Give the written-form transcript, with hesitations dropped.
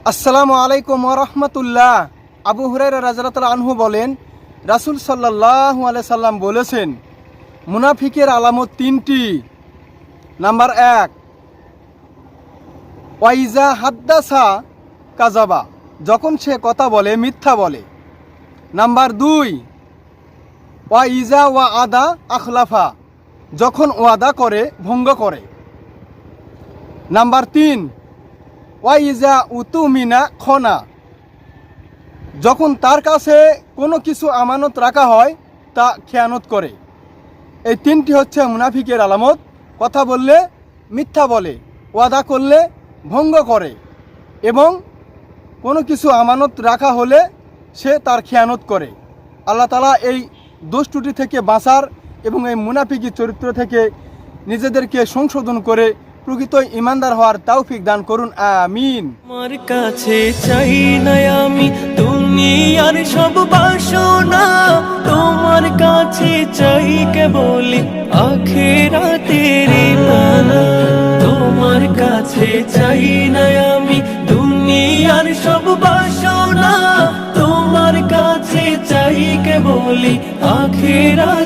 আসসালামু আলাইকুম ওয়া রাহমাতুল্লাহ। আবু হুরায়রা রাদিয়াল্লাহু আনহু বলেন, রাসূল সাল্লাল্লাহু আলাইহি সাল্লাম বলেছেন, মুনাফিকের আলামত তিনটি। নাম্বার 1, ওয়াইজা হাদ্দাসা কাযাবা, যখন সে কথা বলে মিথ্যা বলে। নাম্বার 2, ওয়াইজা ওয়াআদা আখলাফা, যখন ওয়াদা করে ভঙ্গ করে। নাম্বার 3, ওয়াইজা উতুমিনা খনা, যখন তার কাছে কোনো কিছু আমানত রাখা হয় তা খেয়ানত করে। এই তিনটি হচ্ছে মুনাফিকের আলামত। কথা বললে মিথ্যা বলে, ওয়াদা করলে ভঙ্গ করে এবং কোনো কিছু আমানত রাখা হলে সে তার খেয়ানত করে। আল্লাহ তাআলা এই দোষটি থেকে বাঁচার এবং এই মুনাফিকি চরিত্র থেকে নিজেদেরকে সংশোধন করে প্রকৃত ইমানদার হওয়ার তৌফিক দান করুন, আমিন। তোমার কাছে চাই না আমি দুনিয়ার সব বাসনা, তোমার কাছে চাই কেবল আখিরাতের পানা। তোমার কাছে চাই না আমি দুনিয়ার সব বাসনা, তোমার কাছে চাই কেবল আখিরাত